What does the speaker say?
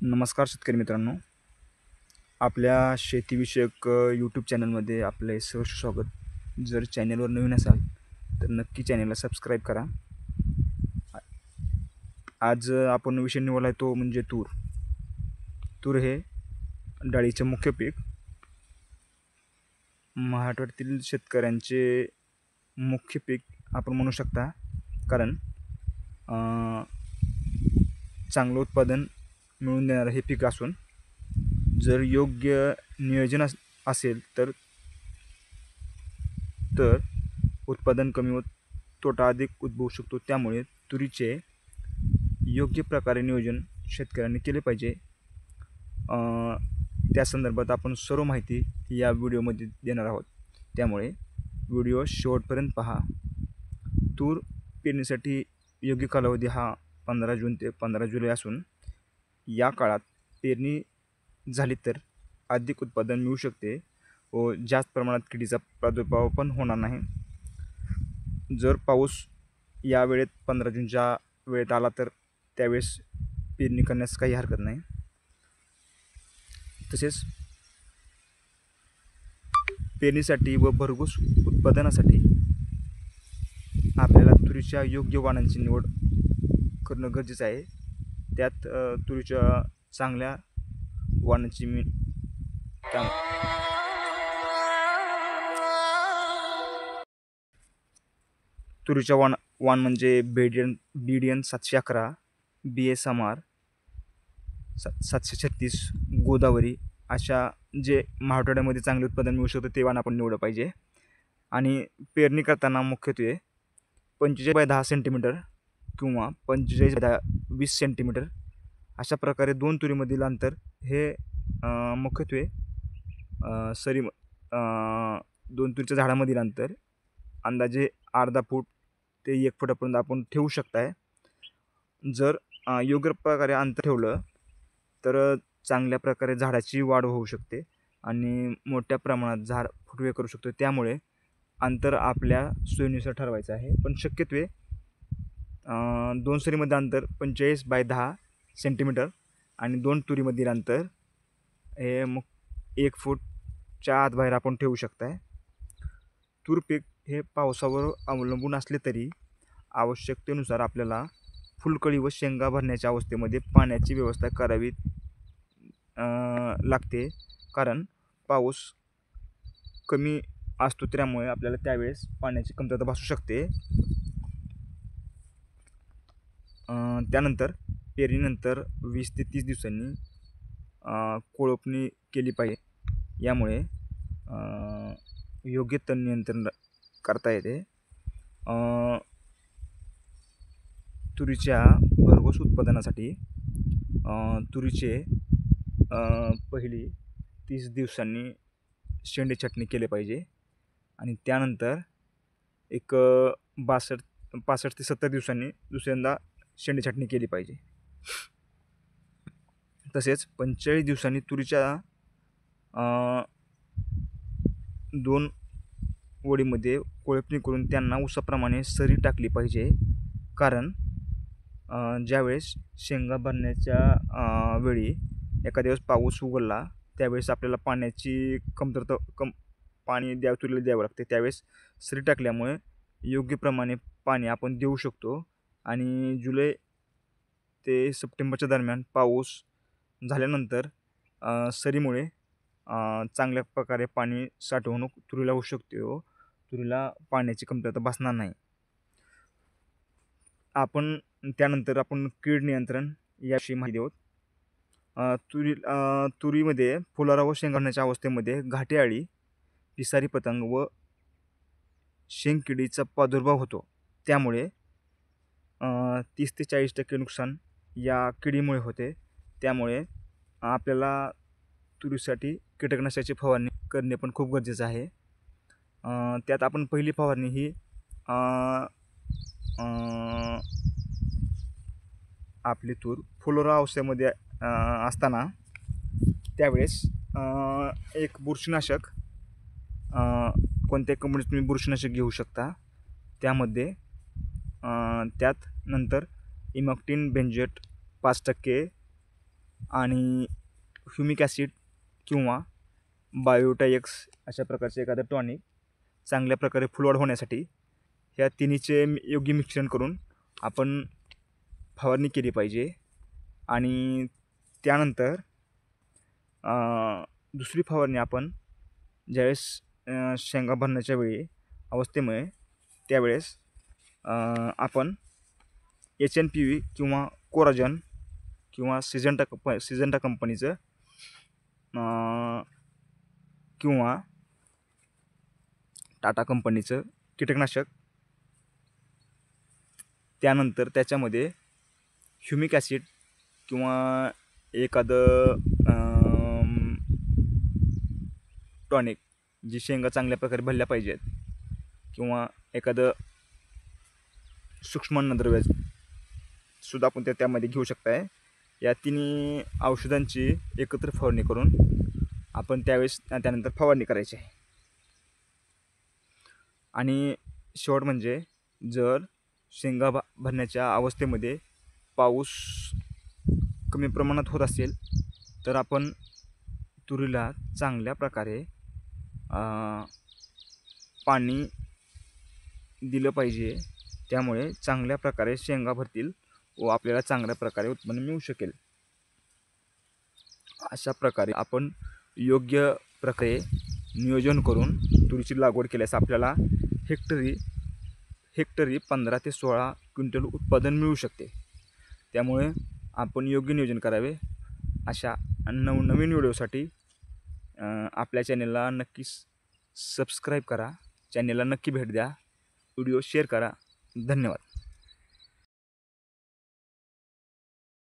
नमस्कार शेतकरी मित्रांनो, आपल्या शेतीविषयक यूट्यूब चॅनलमध्ये आपले सहर्ष स्वागत. जर चॅनलवर नवीन असाल तर नक्की चॅनलला सबस्क्राईब करा. आज आपण विषय निवडला आहे तो म्हणजे तूर. तूर हे डाळीचे मुख्य पीक मराठवाड्यातील शेतकऱ्यांचे मुख्य पीक आपण म्हणू शकता. कारण चांगलं उत्पादन मिळवून देणारं हे पीक असून जर योग्य नियोजन असेल तर उत्पादन कमी व तोटा अधिक उद्भवू शकतो. त्यामुळे तुरीचे योग्य प्रकारे नियोजन शेतकऱ्यांनी केले पाहिजे. त्या संदर्भात आपण सर्व माहिती या व्हिडिओमध्ये देणार आहोत, त्यामुळे व्हिडिओ शेवटपर्यंत पहा. तूर पेरणीसाठी योग्य कालावधी हा 15 जून ते 15 जुलै असून या काळात पेरणी झाली तर अधिक उत्पादन मिळू शकते व जास्त प्रमाणात किडीचा प्रादुर्भाव पण होणार नाही. जर पाऊस या वेळेत 15 जूनच्या वेळेत आला तर त्यावेळेस पेरणी करण्यास काही हरकत नाही. तसेच पेरणीसाठी व भरघोस उत्पादनासाठी आपल्याला तुरीच्या योग्य वाणांची निवड करणं गरजेचं आहे. त्यात तुरीच्या चांगल्या वाणांची तुरीच्या वाण म्हणजे BDN 711, BSMR 736, गोदावरी अशा जे मराठवाड्यामध्ये चांगले उत्पादन मिळू शकतं ते वाण आपण निवडलं पाहिजे. आणि पेरणी करताना मुख्यत्वे 45x10 सेंटीमीटर किंवा 45x20 सेंटीमीटर अशा प्रकारे दोन तुरीमधील अंतर हे मुख्यत्वे दोन तुरीच्या झाडामधील अंतर अंदाजे अर्धा फूट ते 1 फुटापर्यंत आपण ठेवू शकताय. जर योग्य प्रकारे अंतर ठेवलं तर चांगल्या प्रकारे झाडाची वाढ होऊ शकते आणि मोठ्या प्रमाणात झाड फुटवे करू शकतो. त्यामुळे अंतर आपल्या सोयीनुसार ठरवायचं आहे. पण शक्यत्वे दोन सरीमध्ये अंतर 45x10 सेंटीमीटर आणि दोन तुरीमधील अंतर हे 1 फूटच्या आत बाहेर आपण ठेवू शकताय. तूर पीक हे पावसावर अवलंबून असले तरी आवश्यकतेनुसार आपल्याला फुलकळी व शेंगा भरण्याच्या अवस्थेमध्ये पाण्याची व्यवस्था करावी लागते. कारण पाऊस कमी असतो, त्यामुळे आपल्याला त्यावेळेस पाण्याची कमतरता भासू शकते. त्यानंतर पेरणीनंतर 20 ते 30 दिवसांनी कोळपणी केली पाहिजे. यामुळे योग्य तण नियंत्रण करता येते. तुरीच्या भरघोस उत्पादनासाठी तुरीचे पहिली 30 दिवसांनी शेंडे छाटणी केले पाहिजे आणि त्यानंतर एक 65 ते 70 दिवसांनी दुसऱ्यांदा शेंडे छाटणी केली पाहिजे. तसेच 45 दिवसांनी तुरीच्या 2 ओळीमध्ये कोळपणी करून त्यांना ऊसाप्रमाणे सरी टाकली पाहिजे. कारण ज्यावेळेस शेंगा भरण्याच्या वेळी एखाद्या वेळेस पाऊस उघडला त्यावेळेस आपल्याला पाण्याची कमतरता पाणी तुरीला द्यावं लागते. त्यावेळेस सरी टाकल्यामुळे योग्य प्रमाणे पाणी आपण देऊ शकतो आणि जुलै ते सप्टेंबरच्या दरम्यान पाऊस झाल्यानंतर सरीमुळे चांगल्या प्रकारे पाणी साठवणूक तुरीला होऊ शकते व तुरीला पाण्याची कमतरता भासणार नाही. आपण त्यानंतर आपण कीड नियंत्रण याविषयी माहिती देऊ. तुरीमध्ये फुलोरा व शेंगदाण्याच्या अवस्थेमध्ये घाटे अळी, पिसारी पतंग व शेंगकिडीचा प्रादुर्भाव होतो. त्यामुळे 30 ते 40% नुकसान या किडीमुळे होते. त्यामुळे आपल्याला तुरीसाठी कीटकनाशकाची फवारणी करणे पण खूप गरजेचं आहे. त्यात आपण पहिली फवारणी ही आपली तूर फुलोरा अवस्थेमध्ये असताना त्यावेळेस एक बुरशीनाशक कोणत्याही कंपनीत तुम्ही बुरशीनाशक घेऊ शकता. त्यामध्ये त्यात नंतर इमॅक्टिन बेंजेट 5% आणि ह्युमिक ॲसिड किंवा बायोटायक्स अशा प्रकारचे एखादं टॉनिक चांगल्या प्रकारे फुलवाढ होण्यासाठी ह्या तिन्हीचे योग्य मिश्रण करून आपण फवारणी केली पाहिजे. आणि त्यानंतर दुसरी फवारणी आपण ज्यावेळेस शेंगा भरण्याच्या वेळी अवस्थेमुळे त्यावेळेस आपण HNPV किंवा कोराजन किंवा सिजंटा कंपनीचं किंवा टाटा कंपनीचं कीटकनाशक, त्यानंतर त्याच्यामध्ये ह्युमिक ॲसिड किंवा एखादं टॉनिक जी शेंगा चांगल्या प्रकारे भरल्या पाहिजेत किंवा एखादं सूक्ष्म अन्नद्रव्य सुद्धा आपण त्यामध्ये घेऊ शकताय. या तिन्ही औषधांची एकत्र फवारणी करून आपण त्यानंतर फवारणी करायची आहे. आणि शेवट म्हणजे जर शेंगा भरण्याच्या अवस्थेमध्ये पाऊस कमी प्रमाणात होत असेल तर आपण तुरीला चांगल्या प्रकारे पाणी दिलं पाहिजे. त्यामुळे चांगल्या प्रकारे शेंगा भरतील व आपल्याला चांगल्या प्रकारे उत्पन्न मिळू शकेल. अशा प्रकारे आपण योग्य प्रकारे नियोजन करून तुरीची लागवड केल्यास आपल्याला हेक्टरी 15 ते 16 क्विंटल उत्पादन मिळू शकते. त्यामुळे आपण योग्य नियोजन करावे. अशा नवनवीन व्हिडिओसाठी आपल्या चॅनलला नक्की सबस्क्राईब करा, चॅनलला नक्की भेट द्या, व्हिडिओ शेअर करा. धन्यवाद.